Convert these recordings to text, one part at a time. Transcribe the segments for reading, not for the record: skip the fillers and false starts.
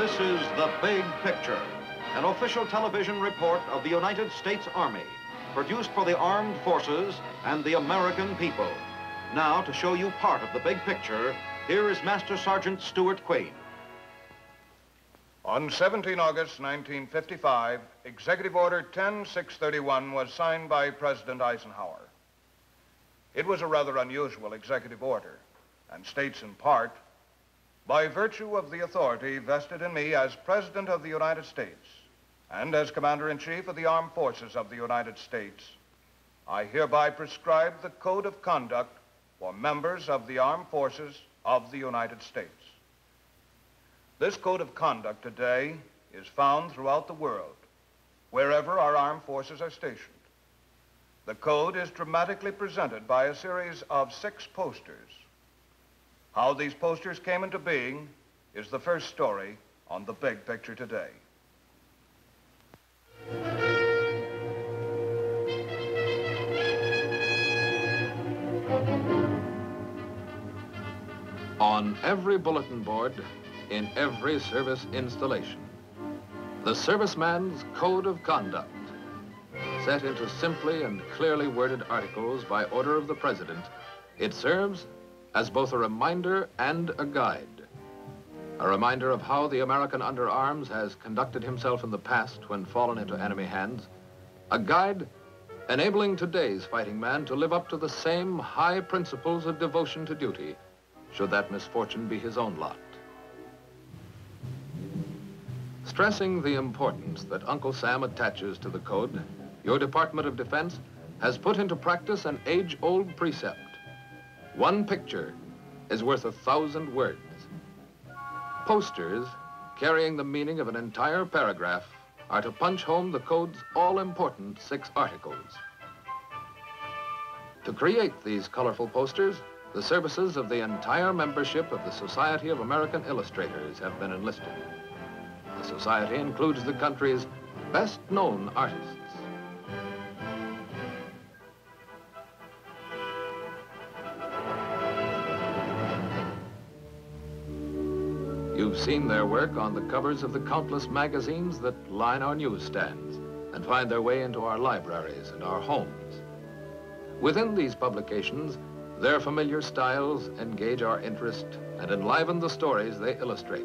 This is The Big Picture, an official television report of the United States Army, produced for the armed forces and the American people. Now, to show you part of the big picture, here is Master Sergeant Stuart Queen. On 17 August 1955, Executive Order 10631 was signed by President Eisenhower. It was a rather unusual executive order and states in part, by virtue of the authority vested in me as President of the United States and as Commander-in-Chief of the Armed Forces of the United States, I hereby prescribe the Code of Conduct for members of the Armed Forces of the United States. This Code of Conduct today is found throughout the world, wherever our armed forces are stationed. The code is dramatically presented by a series of 6 posters. How these posters came into being is the first story on The Big Picture today. On every bulletin board, in every service installation, the serviceman's code of conduct, set into simply and clearly worded articles by order of the President, it serves as both a reminder and a guide. A reminder of how the American underarms has conducted himself in the past when fallen into enemy hands, a guide enabling today's fighting man to live up to the same high principles of devotion to duty, should that misfortune be his own lot. Stressing the importance that Uncle Sam attaches to the code, your Department of Defense has put into practice an age-old precept. One picture is worth 1,000 words. Posters carrying the meaning of an entire paragraph are to punch home the code's all-important 6 articles. To create these colorful posters, the services of the entire membership of the Society of American Illustrators have been enlisted. The society includes the country's best-known artists. You've seen their work on the covers of the countless magazines that line our newsstands and find their way into our libraries and our homes. Within these publications, their familiar styles engage our interest and enliven the stories they illustrate.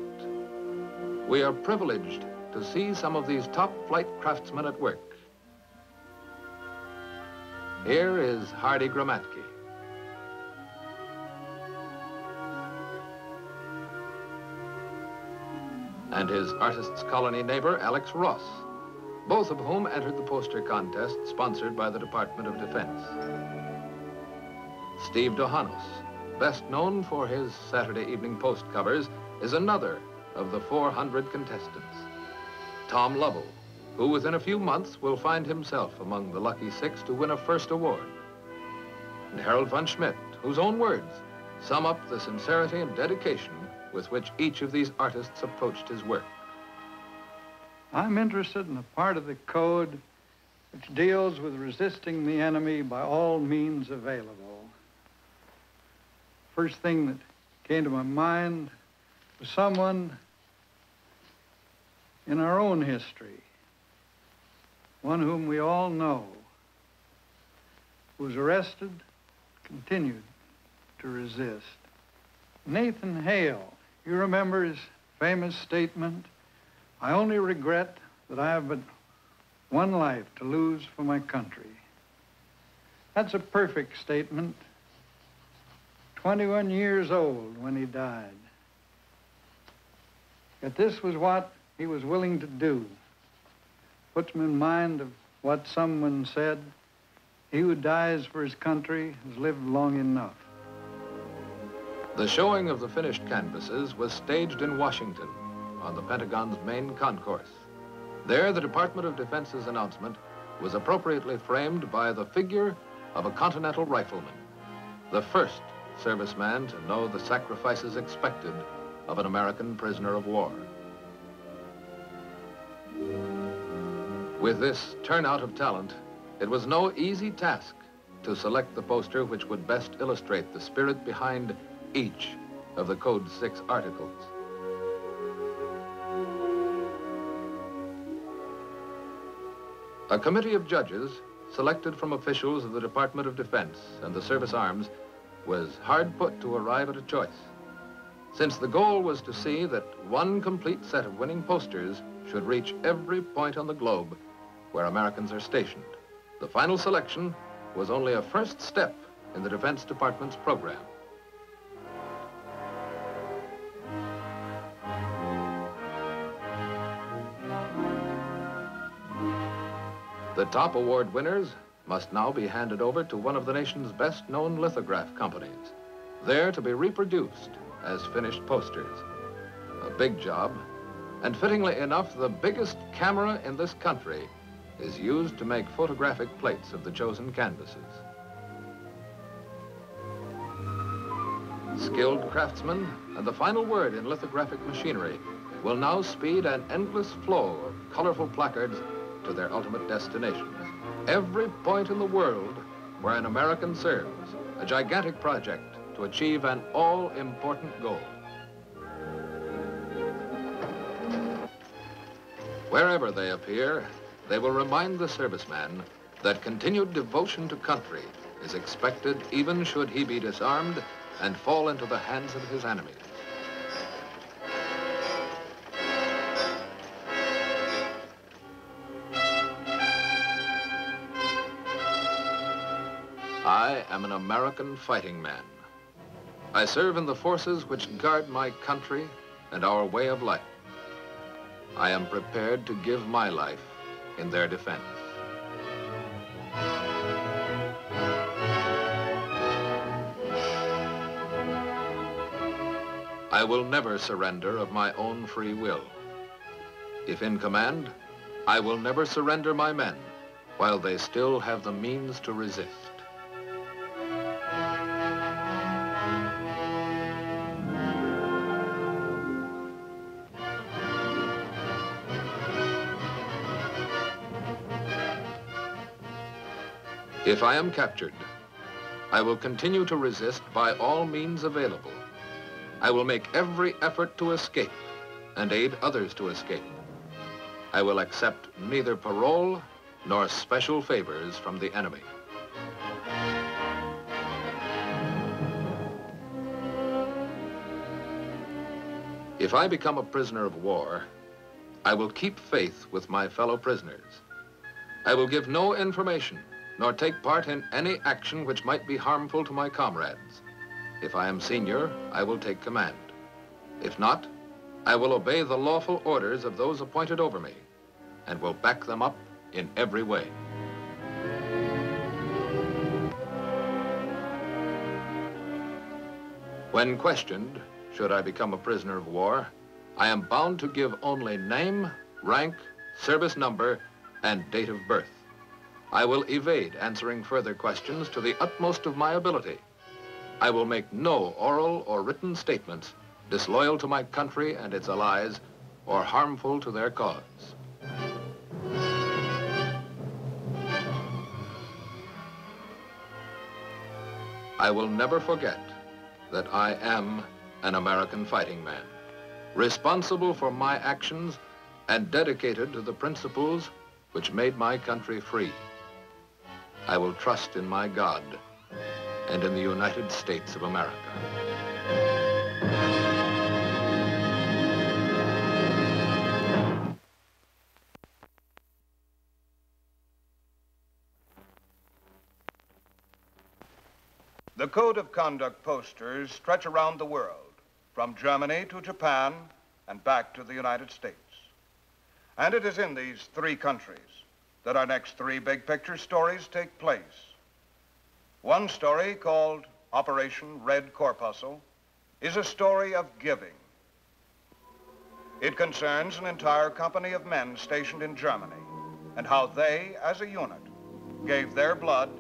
We are privileged to see some of these top-flight craftsmen at work. Here is Hardy Gramatke. And his Artists' Colony neighbor, Alex Ross, both of whom entered the poster contest sponsored by the Department of Defense. Steve Dohanos, best known for his Saturday Evening Post covers, is another of the 400 contestants. Tom Lovell, who within a few months will find himself among the lucky 6 to win a first award. And Harold von Schmidt, whose own words sum up the sincerity and dedication with which each of these artists approached his work. I'm interested in the part of the code which deals with resisting the enemy by all means available. First thing that came to my mind was someone in our own history, one whom we all know, who was arrested, continued to resist. Nathan Hale, you remember his famous statement, "I only regret that I have but one life to lose for my country." That's a perfect statement. 21 years old when he died. Yet this was what he was willing to do. Puts me in mind of what someone said, "He who dies for his country has lived long enough." The showing of the finished canvases was staged in Washington on the Pentagon's main concourse. There, the Department of Defense's announcement was appropriately framed by the figure of a Continental Rifleman, the first serviceman to know the sacrifices expected of an American prisoner of war. With this turnout of talent, it was no easy task to select the poster which would best illustrate the spirit behind each of the Code's 6 articles. A committee of judges, selected from officials of the Department of Defense and the service arms, was hard put to arrive at a choice, since the goal was to see that one complete set of winning posters should reach every point on the globe where Americans are stationed. The final selection was only a first step in the Defense Department's program. The top award winners must now be handed over to one of the nation's best-known lithograph companies, there to be reproduced as finished posters. A big job, and fittingly enough, the biggest camera in this country is used to make photographic plates of the chosen canvases. Skilled craftsmen and the final word in lithographic machinery will now speed an endless flow of colorful placards to their ultimate destinations. Every point in the world where an American serves, a gigantic project to achieve an all-important goal. Wherever they appear, they will remind the serviceman that continued devotion to country is expected even should he be disarmed and fall into the hands of his enemies. I am an American fighting man. I serve in the forces which guard my country and our way of life. I am prepared to give my life in their defense. I will never surrender of my own free will. If in command, I will never surrender my men while they still have the means to resist. If I am captured, I will continue to resist by all means available. I will make every effort to escape and aid others to escape. I will accept neither parole nor special favors from the enemy. If I become a prisoner of war, I will keep faith with my fellow prisoners. I will give no information nor take part in any action which might be harmful to my comrades. If I am senior, I will take command. If not, I will obey the lawful orders of those appointed over me and will back them up in every way. When questioned, should I become a prisoner of war, I am bound to give only name, rank, service number, and date of birth. I will evade answering further questions to the utmost of my ability. I will make no oral or written statements disloyal to my country and its allies or harmful to their cause. I will never forget that I am an American fighting man, responsible for my actions and dedicated to the principles which made my country free. I will trust in my God and in the United States of America. The Code of Conduct posters stretch around the world, from Germany to Japan and back to the United States. And it is in these three countries that our next three big picture stories take place. One story, called Operation Red Corpuscle, is a story of giving. It concerns an entire company of men stationed in Germany and how they, as a unit, gave their blood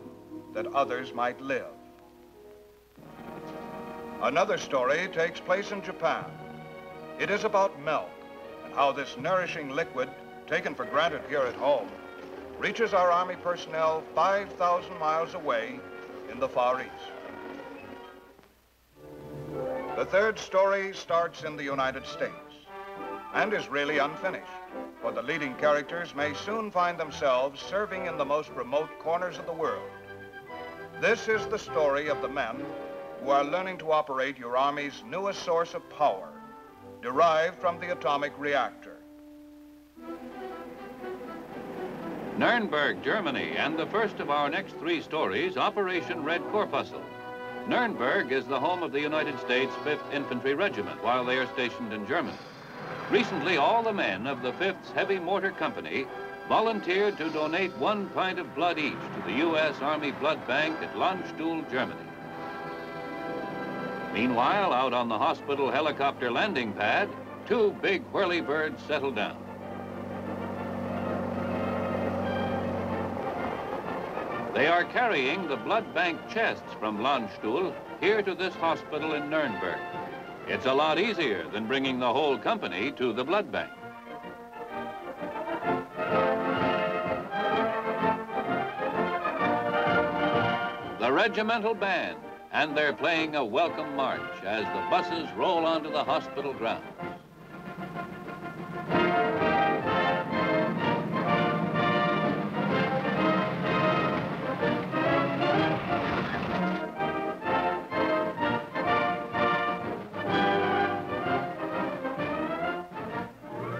that others might live. Another story takes place in Japan. It is about milk and how this nourishing liquid, taken for granted here at home, reaches our Army personnel 5,000 miles away in the Far East. The third story starts in the United States and is really unfinished. for the leading characters may soon find themselves serving in the most remote corners of the world. This is the story of the men who are learning to operate your Army's newest source of power, derived from the atomic reactor. Nuremberg, Germany, and the first of our next three stories, Operation Red Corpuscle. Nuremberg is the home of the United States 5th Infantry Regiment while they are stationed in Germany. Recently, all the men of the 5th Heavy Mortar Company volunteered to donate 1 pint of blood each to the U.S. Army Blood Bank at Landstuhl, Germany. Meanwhile, out on the hospital helicopter landing pad, 2 big whirlybirds settle down. They are carrying the blood bank chests from Landstuhl here to this hospital in Nuremberg. It's a lot easier than bringing the whole company to the blood bank. The regimental band, and they're playing a welcome march as the buses roll onto the hospital grounds.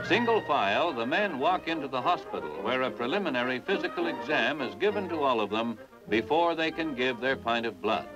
Single file, the men walk into the hospital where a preliminary physical exam is given to all of them before they can give their pint of blood.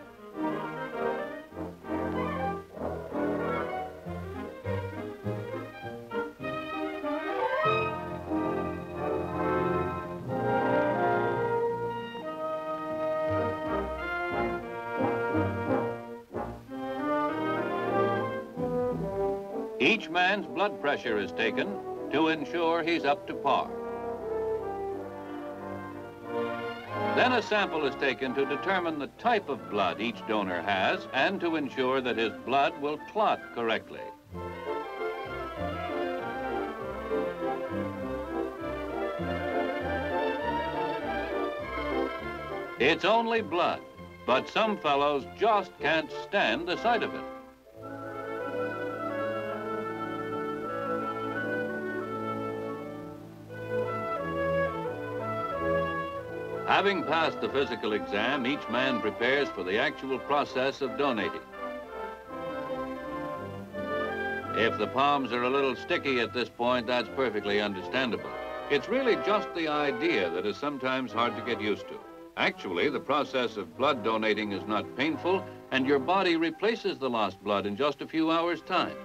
Each man's blood pressure is taken to ensure he's up to par. Then a sample is taken to determine the type of blood each donor has and to ensure that his blood will clot correctly. It's only blood, but some fellows just can't stand the sight of it. Having passed the physical exam, each man prepares for the actual process of donating. If the palms are a little sticky at this point, that's perfectly understandable. It's really just the idea that is sometimes hard to get used to. Actually, the process of blood donating is not painful, and your body replaces the lost blood in just a few hours' time.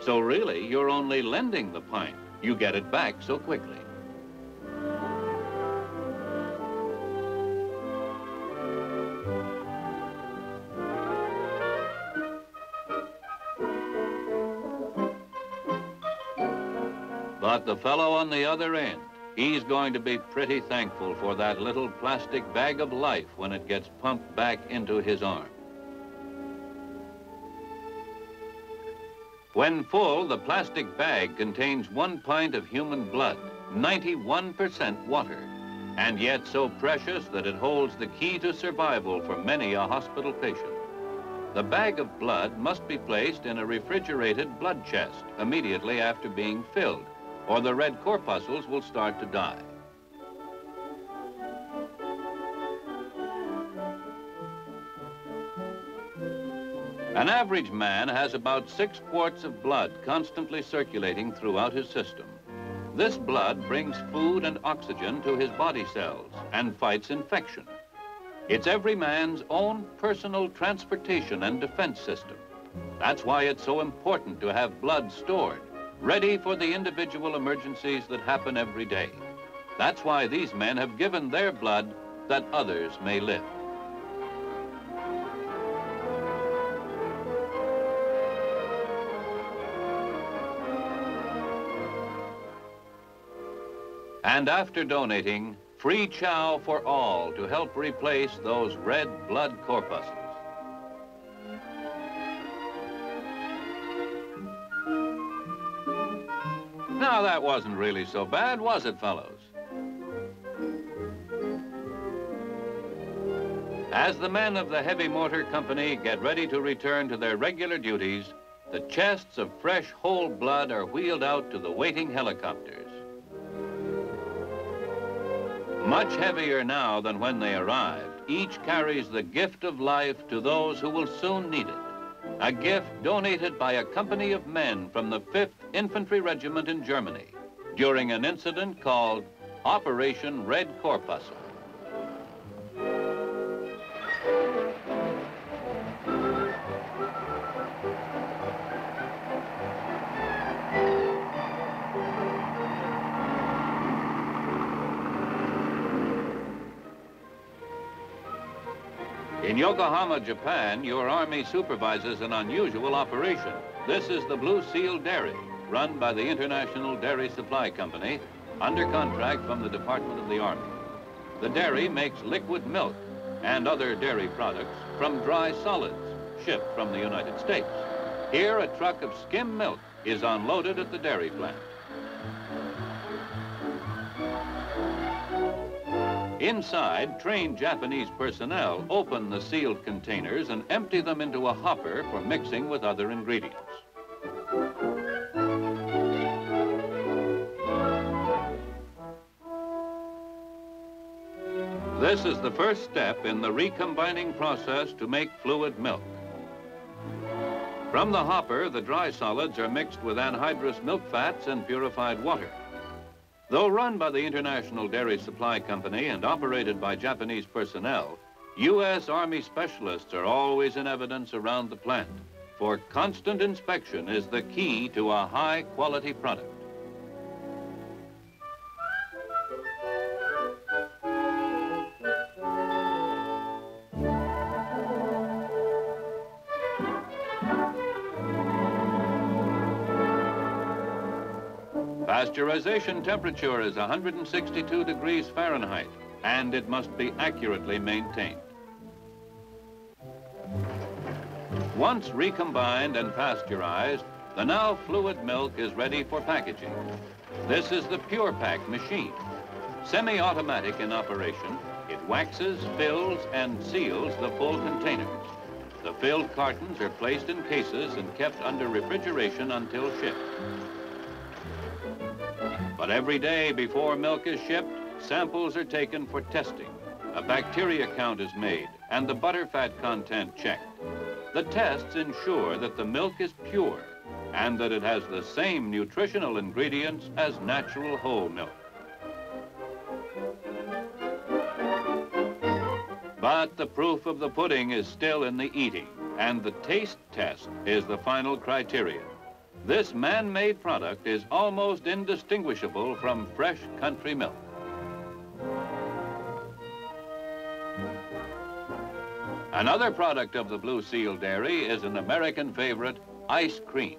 So really, you're only lending the pint. You get it back so quickly. But the fellow on the other end, he's going to be pretty thankful for that little plastic bag of life when it gets pumped back into his arm. When full, the plastic bag contains 1 pint of human blood, 91% water, and yet so precious that it holds the key to survival for many a hospital patient. The bag of blood must be placed in a refrigerated blood chest immediately after being filled, or the red corpuscles will start to die. An average man has about 6 quarts of blood constantly circulating throughout his system. This blood brings food and oxygen to his body cells and fights infection. It's every man's own personal transportation and defense system. That's why it's so important to have blood stored, ready for the individual emergencies that happen every day. That's why these men have given their blood that others may live. And after donating, free chow for all to help replace those red blood corpuscles. Now, that wasn't really so bad, was it, fellows? As the men of the Heavy Mortar Company get ready to return to their regular duties, the chests of fresh whole blood are wheeled out to the waiting helicopters. Much heavier now than when they arrived, each carries the gift of life to those who will soon need it. A gift donated by a company of men from the 5th Infantry Regiment in Germany during an incident called Operation Red Corpuscle. In Yokohama, Japan, your Army supervises an unusual operation. This is the Blue Seal Dairy, run by the International Dairy Supply Company, under contract from the Department of the Army. The dairy makes liquid milk and other dairy products from dry solids shipped from the United States. Here, a truck of skim milk is unloaded at the dairy plant. Inside, trained Japanese personnel open the sealed containers and empty them into a hopper for mixing with other ingredients. This is the first step in the recombining process to make fluid milk. From the hopper, the dry solids are mixed with anhydrous milk fats and purified water. Though run by the International Dairy Supply Company and operated by Japanese personnel, U.S. Army specialists are always in evidence around the plant, for constant inspection is the key to a high-quality product. Pasteurization temperature is 162 degrees Fahrenheit, and it must be accurately maintained. Once recombined and pasteurized, the now fluid milk is ready for packaging. This is the Pure Pack machine. Semi-automatic in operation, it waxes, fills, and seals the full containers. The filled cartons are placed in cases and kept under refrigeration until shipped. But every day before milk is shipped, samples are taken for testing. A bacteria count is made and the butterfat content checked. The tests ensure that the milk is pure and that it has the same nutritional ingredients as natural whole milk. But the proof of the pudding is still in the eating, and the taste test is the final criterion. This man-made product is almost indistinguishable from fresh country milk. Another product of the Blue Seal Dairy is an American favorite, ice cream.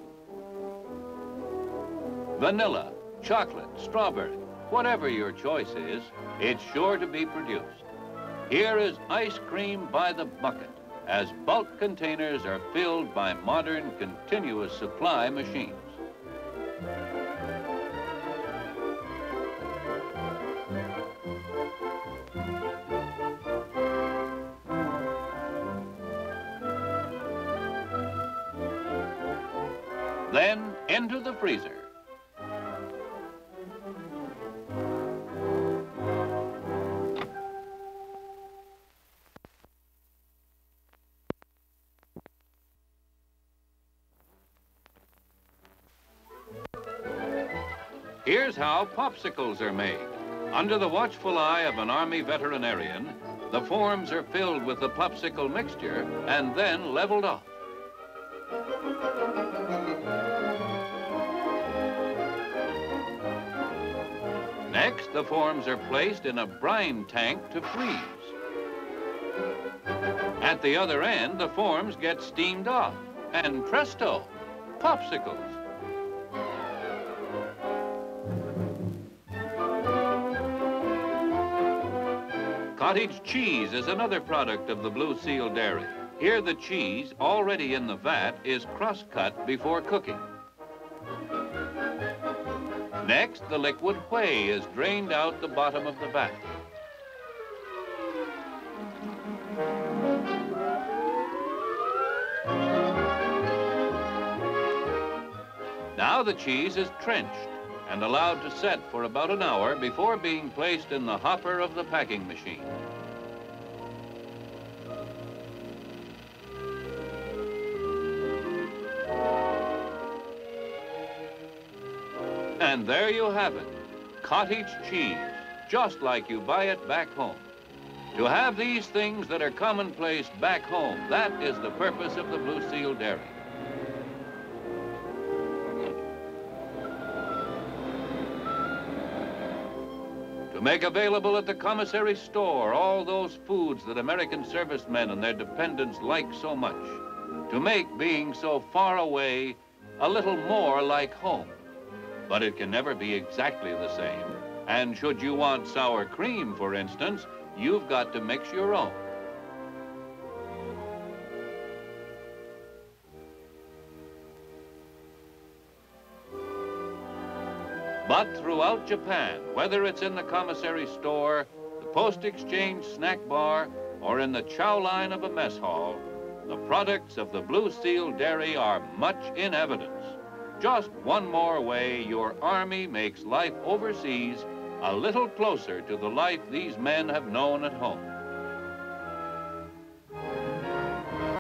Vanilla, chocolate, strawberry, whatever your choice is, it's sure to be produced. Here is ice cream by the bucket, as bulk containers are filled by modern continuous supply machines. Then into the freezer. Here's how popsicles are made. Under the watchful eye of an Army veterinarian, the forms are filled with the popsicle mixture and then leveled off. Next, the forms are placed in a brine tank to freeze. At the other end, the forms get steamed off, and presto, popsicles. Cottage cheese is another product of the Blue Seal Dairy. Here the cheese, already in the vat, is cross-cut before cooking. Next, the liquid whey is drained out the bottom of the vat. Now the cheese is trenched, and allowed to set for about an hour before being placed in the hopper of the packing machine. And there you have it, cottage cheese, just like you buy it back home. To have these things that are commonplace back home, that is the purpose of the Blue Seal Dairy. To make available at the commissary store all those foods that American servicemen and their dependents like so much. To make being so far away a little more like home. But it can never be exactly the same. And should you want sour cream, for instance, you've got to mix your own. But throughout Japan, whether it's in the commissary store, the post exchange snack bar, or in the chow line of a mess hall, the products of the Blue Seal Dairy are much in evidence. Just one more way your Army makes life overseas a little closer to the life these men have known at home.